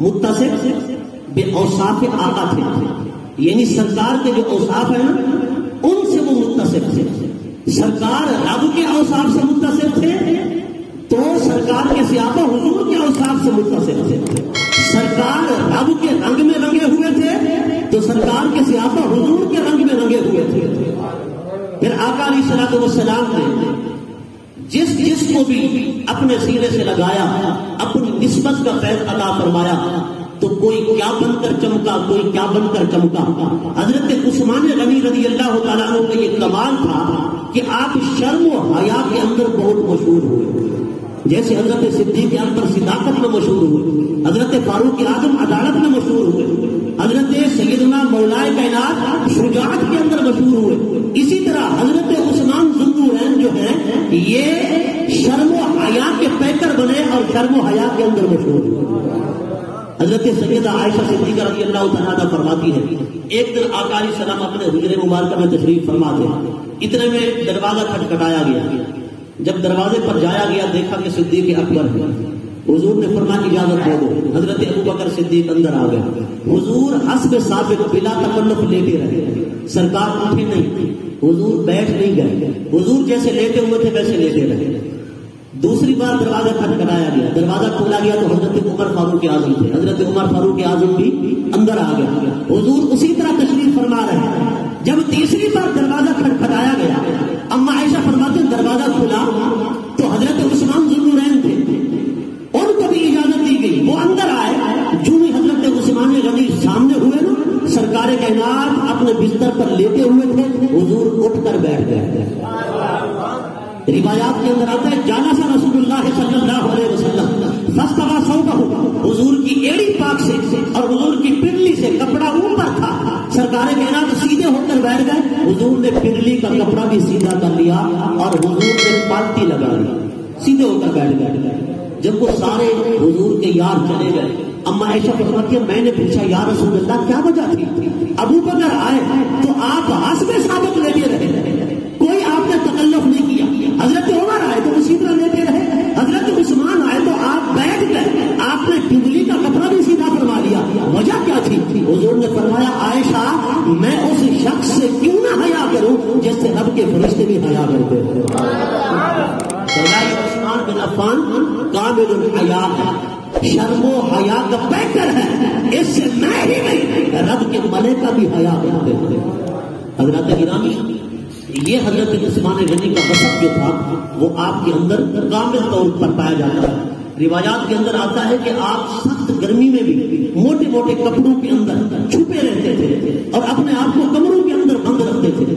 متصف بے اوصاف آقا تھے، یعنی سرکار کے جو اوصاف ہیں نا ان سے وہ متصف تھے. سرکار رب کے اوصاف سے متصف تھے تو سرکار کے صحابہ حضور کے اوصاف سے متصف تھے. سرکار رب کے رنگ میں رنگے ہوئے تھے تو سرکار کے صحابہ حضور کے رنگ میں رنگے ہوئے تھے. پھر آقا علیہ الصلوۃ والسلام نے جس کو بھی اپنے سینے سے لگایا اپنی نسبت کا فیض عطا فرمایا. تو کوئی کیا بن کر چمکا، کوئی کیا بن کر چمکا. حضرت عثمان غنی رضی اللہ تعالیٰ عنہ کا یہ کمال تھا کہ آپ شرم و حیا کے اندر بہت مشہور ہوئے، جیسے حضرت صدیق اکبر صداقت میں مشہور ہوئے، حضرت فاروق اعظم عدالت میں مشہور ہوئے، حضرت سیدنا مولائے کائنات شجاعت کے اندر مشہور ہوئے. اسی طرح حضرت عثمان ذوالنورین جو ہیں یہ شرم و حیا کے پیکر بنے اور شرم و حیا کے اندر مشہور ہوئے. حضرت سیدہ عائشہ صدیقہ رضی اللہ تعالیٰ فرماتی ہے ایک دن آقا علیہ السلام اپنے حجرے مبارکہ میں تشریف فرما تھے. اتنے میں دروازہ کھٹکھٹایا گیا. جب دروازے پر جایا گیا دیکھا کہ صدیق اکبر ہے. حضور نے فرمایا اجازت دے دو. حضرت ابوبکر صدیق اندر آ گئے. حضور حسب ثابت بلا تکلف لیٹے رہے، سرکار اٹھے نہیں، حضور بیٹھ نہیں گئے، حضور جیسے لیٹے ہوئے تھے ویسے لیٹے رہے. دوسری بار دروازہ کھٹکھٹایا گیا، دروازہ کھولا گیا تو حضرت عمر فاروق اعظم تھے. حضرت عمر فاروق اعظم بھی اندر آ گئے. حضور اسی طرح تشریف فرما رہے ہیں. جب تیسری بار دروازہ کھٹکھٹایا گیا اما عائشہ فرماتے ہیں دروازہ کھلا تو حضرت عثمان ذوالنورین تھے، ان کو بھی اجازت دی گئی، وہ اندر آئے. جو ہی حضرت عثمان غنی سامنے ہوئے نا سرکار کائنات اپنے بستر پر لیٹے ہوئے تھے، حضور اٹھ کر بیٹھ گئے. روایات کے اندر آتا ہے جانا سا رسول اللہ صلی اللہ علیہ وسلم فاستوى ثوبہ، حضور کی ایڑی پاک سے اور حضور کی پرلی سے کپڑا اوپر تھا. سرکار کائنات سیدھے ہو کر بیٹھ گئے. حضور نے پرلی کا کپڑا بھی سیدھا کر لیا اور حضور نے پالٹی لگا لی، سیدھے ہو کر بیٹھ گئے. جب وہ سارے حضور کے یار چلے گئے اما عائشہ فرماتی ہے میں نے پوچھا یا رسول اللہ کیا وجہ تھی؟ ابو بکر آئے تو آپ حسب ثابت لیتے رہے، کوئی آپ نے تکلف نہیں کیا. حضرت عمر آئے تو اسی طرح لیتے رہے، حضرت عثمان آئے تو آپ بیٹھ گئے، آپ نے ٹبلی کا کپڑا بھی سیدھا فرما لیا. وجہ کیا تھی؟ حضور نے فرمایا عائشہ میں اس شخص سے کیوں نہ حیا کروں جس سے رب کے فرشتے بھی حیا کرتے ہیں. عثمان بن عفان کامل الحیا ہے، شرم و حیا کا پیکر ہے، اس سے میں ہی نہیں رب کے ملائکہ بھی حیا کرتے ہیں. حضرت گرامی یہ حضرت عثمان غنی کا وصف جو تھا وہ آپ کے اندر کامل طور پر پایا جاتا ہے. روایات کے اندر آتا ہے کہ آپ سخت گرمی میں بھی موٹے موٹے کپڑوں کے اندر چھپے رہتے تھے اور اپنے آپ کو کمروں کے اندر بند رکھتے تھے.